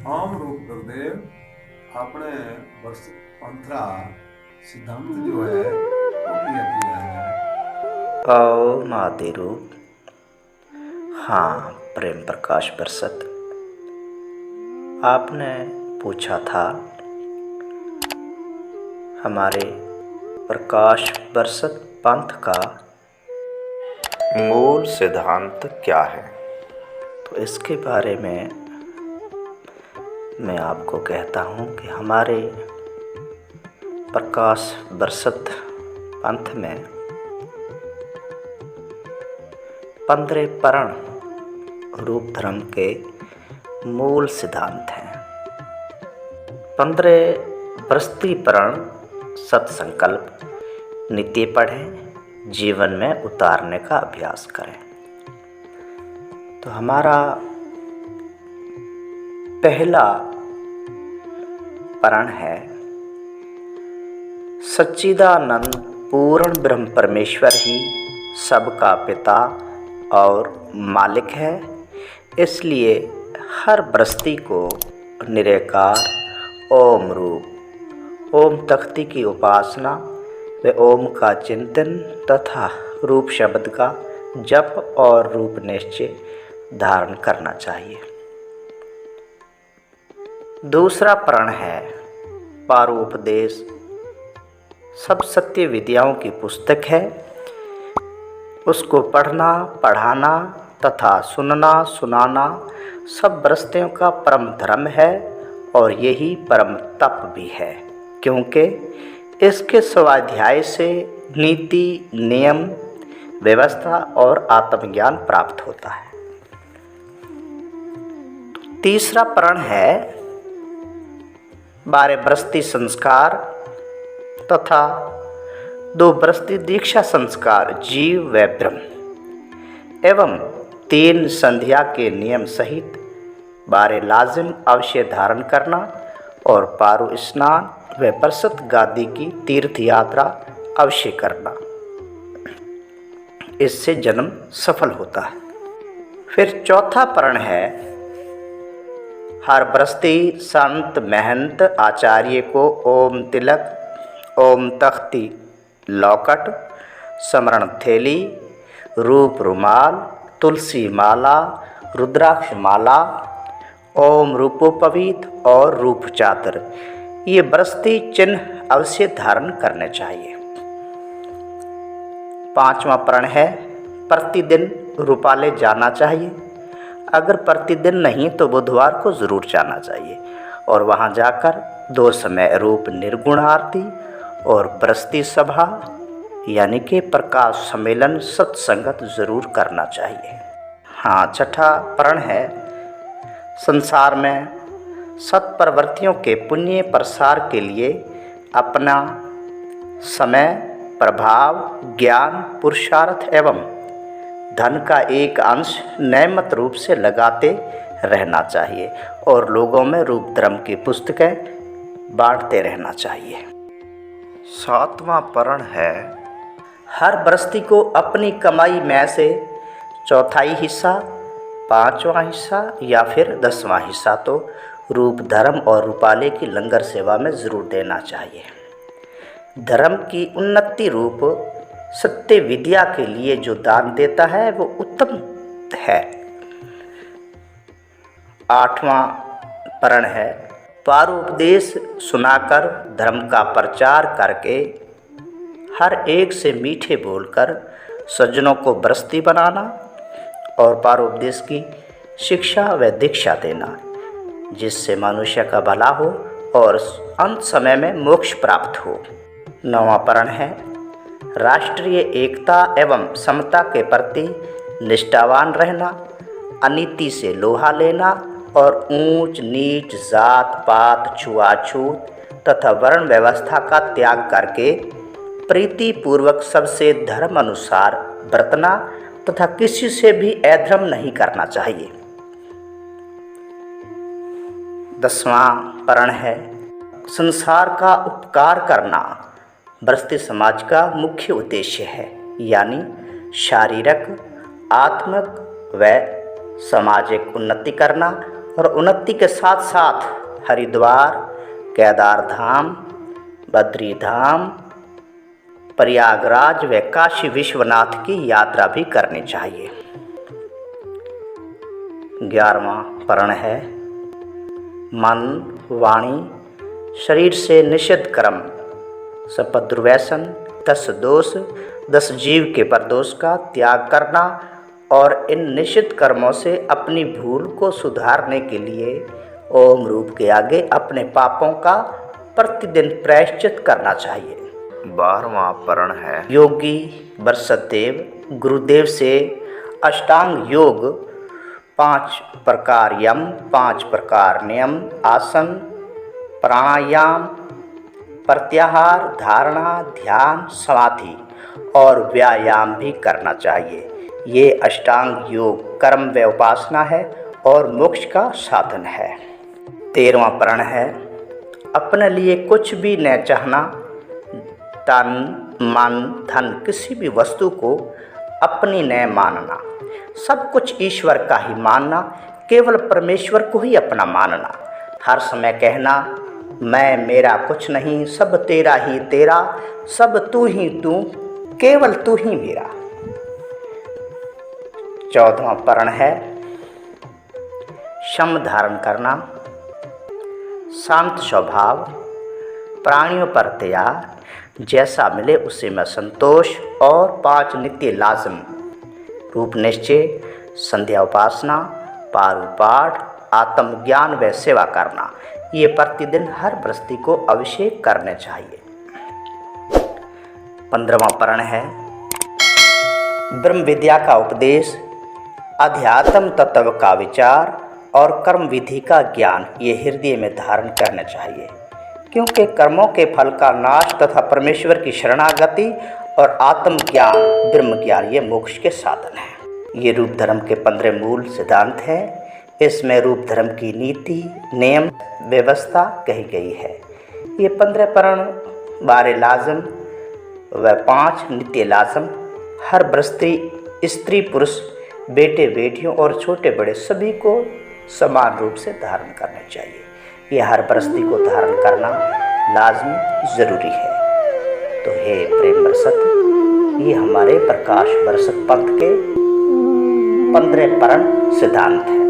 आम रूप गुरुदेव आपने वर्ष पंथरा सिद्धांत जो है वो किया है। ओम आदि रूप। हाँ, प्रेम प्रकाश बरसत, आपने पूछा था हमारे प्रकाश बरसत पंथ का मूल सिद्धांत क्या है। तो इसके बारे में मैं आपको कहता हूँ कि हमारे प्रकाश बरसत पंथ में 15 परण रूप धर्म के मूल सिद्धांत हैं। 15 बृहस्पति परण सत्संकल्प नित्य पढ़ें, जीवन में उतारने का अभ्यास करें। तो हमारा पहला परण है सच्चिदानंद पूर्ण ब्रह्म परमेश्वर ही सबका पिता और मालिक है। इसलिए हर बृहस्पति को निराकार ओम रूप ओम तख्ती की उपासना व ओम का चिंतन तथा रूप शब्द का जप और रूप निश्चय धारण करना चाहिए। दूसरा प्रण है पारोपदेश, सब सत्य विद्याओं की पुस्तक है। उसको पढ़ना, पढ़ाना तथा सुनना, सुनाना सब बृहस्पतियों का परम धर्म है और यही परम तप भी है, क्योंकि इसके स्वाध्याय से नीति, नियम, व्यवस्था और आत्मज्ञान प्राप्त होता है। तीसरा प्रण है 12 बृहस्पति संस्कार तथा 2 बृहस्पति दीक्षा संस्कार जीव व ब्रह्म एवं 3 संध्या के नियम सहित 12 लाजिम अवश्य धारण करना और पारु स्नान व बरसत गादी की तीर्थ यात्रा अवश्य करना। इससे जन्म सफल होता है। फिर चौथा प्रण है हर बृहस्पति संत महंत आचार्य को ओम तिलक, ओम तख्ती लौकट, स्मरण थैली, रूप रुमाल, तुलसी माला, रुद्राक्ष माला, ओम रूपोपवीत और रूप चादर ये बृहस्पति चिन्ह अवश्य धारण करने चाहिए। पांचवा प्रण है प्रतिदिन रूपालय जाना चाहिए। अगर प्रतिदिन नहीं तो बुधवार को ज़रूर जाना चाहिए और वहां जाकर 2 समय रूप निर्गुण आरती और बृहस्पति सभा यानी कि प्रकाश सम्मेलन सत्संगत जरूर करना चाहिए। हाँ, छठा प्रण है संसार में सत्प्रवृत्तियों के पुण्य प्रसार के लिए अपना समय, प्रभाव, ज्ञान, पुरुषार्थ एवं धन का एक अंश नियमित रूप से लगाते रहना चाहिए और लोगों में रूप धर्म की पुस्तकें बांटते रहना चाहिए। 7वां प्रण है हर बृहस्पति को अपनी कमाई में से 1/4 हिस्सा, 5वां हिस्सा या फिर 10वां हिस्सा तो रूप धर्म और रूपालय की लंगर सेवा में ज़रूर देना चाहिए। धर्म की उन्नति रूप सत्य विद्या के लिए जो दान देता है वो उत्तम है। 8वां प्रण है पारोपदेश सुनाकर धर्म का प्रचार करके हर एक से मीठे बोलकर सज्जनों को बृहस्पति बनाना और पारोपदेश की शिक्षा व दीक्षा देना, जिससे मनुष्य का भला हो और अंत समय में मोक्ष प्राप्त हो। 9वां प्रण है राष्ट्रीय एकता एवं समता के प्रति निष्ठावान रहना, अनीति से लोहा लेना और ऊंच नीच, जात पात, छुआछूत तथा वर्ण व्यवस्था का त्याग करके प्रीति पूर्वक सबसे धर्म अनुसार बरतना तथा किसी से भी अधर्म नहीं करना चाहिए। 10वां प्रण है संसार का उपकार करना बृहस्पति समाज का मुख्य उद्देश्य है, यानी शारीरिक, आत्मिक व सामाजिक उन्नति करना और उन्नति के साथ साथ हरिद्वार, केदार धाम, बद्री धाम, प्रयागराज व काशी विश्वनाथ की यात्रा भी करनी चाहिए। 11वां पर्ण है मन, वाणी, शरीर से निषिद्ध कर्म, शपथ दुर्व्यसन, 10 दोष, 10 जीव के परदोष का त्याग करना और इन निषिद्ध कर्मों से अपनी भूल को सुधारने के लिए ओम रूप के आगे अपने पापों का प्रतिदिन प्रायश्चित करना चाहिए। 12वां पर्ण है योगी वर्षदेव गुरुदेव से अष्टांग योग 5 प्रकार यम, 5 प्रकार नियम, आसन, प्राणायाम, प्रत्याहार, धारणा, ध्यान, समाधि और व्यायाम भी करना चाहिए। ये अष्टांग योग कर्म व उपासना है और मोक्ष का साधन है। 13वां पर्ण है अपने लिए कुछ भी न चाहना, तन, मन, धन किसी भी वस्तु को अपनी न मानना, सब कुछ ईश्वर का ही मानना, केवल परमेश्वर को ही अपना मानना, हर समय कहना मैं मेरा कुछ नहीं, सब तेरा ही तेरा, सब तू ही तू, केवल तू ही मेरा। 14वां पर्ण है शम धारण करना, शांत स्वभाव, प्राणियों पर दया, जैसा मिले उसी में संतोष और 5 नित्य लाजम, रूप निश्चय, संध्या उपासना, पारु पाठ, आत्मज्ञान व सेवा करना, ये प्रतिदिन हर गृहस्थी को अभिषेक करने चाहिए। 15वां पर्ण है ब्रह्म विद्या का उपदेश, अध्यात्म तत्व का विचार और कर्म विधि का ज्ञान ये हृदय में धारण करना चाहिए, क्योंकि कर्मों के फल का नाश तथा परमेश्वर की शरणागति और आत्मज्ञान ब्रह्म ज्ञान ये मोक्ष के साधन हैं। ये रूप धर्म के 15 मूल सिद्धांत हैं। इसमें रूप धर्म की नीति, नियम, व्यवस्था कही गई है। ये 15 पर्ण, 12 लाजम व 5 नित्य लाजम हर गृहस्थी, स्त्री पुरुष, बेटे बेटियों और छोटे बड़े सभी को समान रूप से धारण करना चाहिए। ये हर गृहस्थी को धारण करना लाजमी ज़रूरी है। तो हे प्रेम बरसत, ये हमारे प्रकाश बरसत पंथ के 15 पर्ण सिद्धांत हैं।